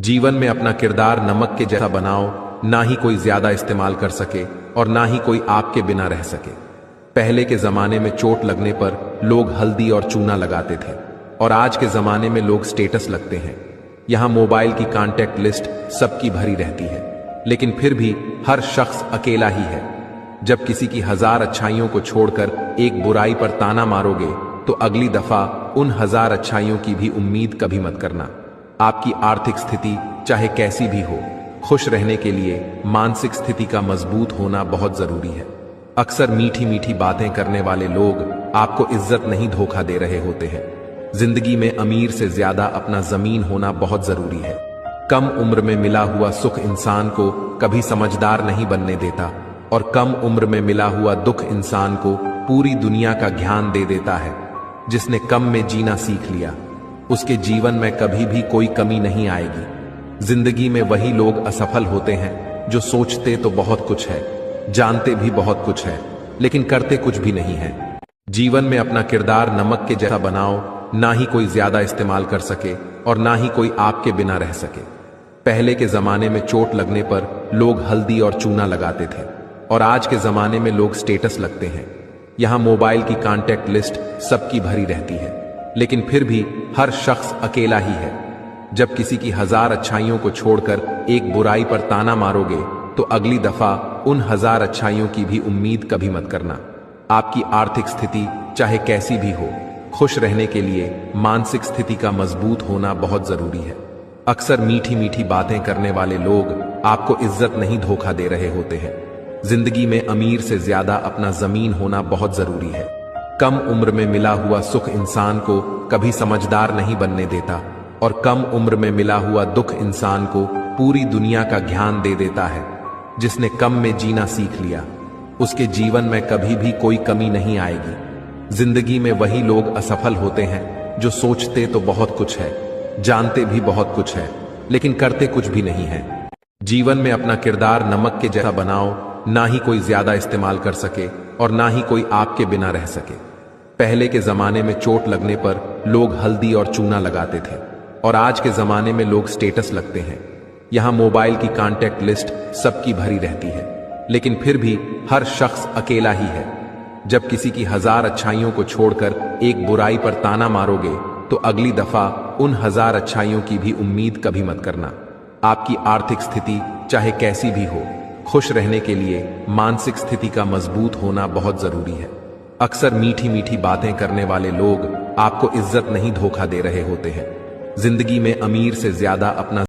जीवन में अपना किरदार नमक के जैसा बनाओ, ना ही कोई ज्यादा इस्तेमाल कर सके और ना ही कोई आपके बिना रह सके। पहले के जमाने में चोट लगने पर लोग हल्दी और चूना लगाते थे और आज के जमाने में लोग स्टेटस लगते हैं। यहां मोबाइल की कॉन्टैक्ट लिस्ट सबकी भरी रहती है, लेकिन फिर भी हर शख्स अकेला ही है। जब किसी की 1000 अच्छाइयों को छोड़कर एक बुराई पर ताना मारोगे तो अगली दफा उन 1000 अच्छाइयों की भी उम्मीद कभी मत करना। आपकी आर्थिक स्थिति चाहे कैसी भी हो, खुश रहने के लिए मानसिक स्थिति का मजबूत होना बहुत जरूरी है। अक्सर मीठी मीठी बातें करने वाले लोग आपको इज्जत नहीं धोखा दे रहे होते हैं। जिंदगी में अमीर से ज्यादा अपना जमीन होना बहुत जरूरी है। कम उम्र में मिला हुआ सुख इंसान को कभी समझदार नहीं बनने देता और कम उम्र में मिला हुआ दुख इंसान को पूरी दुनिया का ज्ञान दे देता है। जिसने कम में जीना सीख लिया, उसके जीवन में कभी भी कोई कमी नहीं आएगी। जिंदगी में वही लोग असफल होते हैं जो सोचते तो बहुत कुछ है, जानते भी बहुत कुछ है, लेकिन करते कुछ भी नहीं है। जीवन में अपना किरदार नमक के जैसा बनाओ, ना ही कोई ज्यादा इस्तेमाल कर सके और ना ही कोई आपके बिना रह सके। पहले के जमाने में चोट लगने पर लोग हल्दी और चूना लगाते थे और आज के जमाने में लोग स्टेटस लगते हैं। यहां मोबाइल की कॉन्टैक्ट लिस्ट सबकी भरी रहती है, लेकिन फिर भी हर शख्स अकेला ही है। जब किसी की 1000 अच्छाइयों को छोड़कर एक बुराई पर ताना मारोगे तो अगली दफा उन 1000 अच्छाइयों की भी उम्मीद कभी मत करना। आपकी आर्थिक स्थिति चाहे कैसी भी हो, खुश रहने के लिए मानसिक स्थिति का मजबूत होना बहुत जरूरी है। अक्सर मीठी मीठी बातें करने वाले लोग आपको इज्जत नहीं धोखा दे रहे होते हैं। जिंदगी में अमीर से ज्यादा अपना जमीन होना बहुत जरूरी है। कम उम्र में मिला हुआ सुख इंसान को कभी समझदार नहीं बनने देता और कम उम्र में मिला हुआ दुख इंसान को पूरी दुनिया का ज्ञान दे देता है। जिसने कम में जीना सीख लिया, उसके जीवन में कभी भी कोई कमी नहीं आएगी। जिंदगी में वही लोग असफल होते हैं जो सोचते तो बहुत कुछ है, जानते भी बहुत कुछ है, लेकिन करते कुछ भी नहीं है। जीवन में अपना किरदार नमक के जैसा बनाओ, ना ही कोई ज्यादा इस्तेमाल कर सके और ना ही कोई आपके बिना रह सके। पहले के जमाने में चोट लगने पर लोग हल्दी और चूना लगाते थे और आज के जमाने में लोग स्टेटस लगते हैं। यहां मोबाइल की कॉन्टैक्ट लिस्ट सबकी भरी रहती है, लेकिन फिर भी हर शख्स अकेला ही है। जब किसी की 1000 अच्छाइयों को छोड़कर एक बुराई पर ताना मारोगे तो अगली दफा उन 1000 अच्छाइयों की भी उम्मीद कभी मत करना। आपकी आर्थिक स्थिति चाहे कैसी भी हो, खुश रहने के लिए मानसिक स्थिति का मजबूत होना बहुत जरूरी है। अक्सर मीठी मीठी बातें करने वाले लोग आपको इज्जत नहीं धोखा दे रहे होते हैं। जिंदगी में अमीर से ज्यादा अपना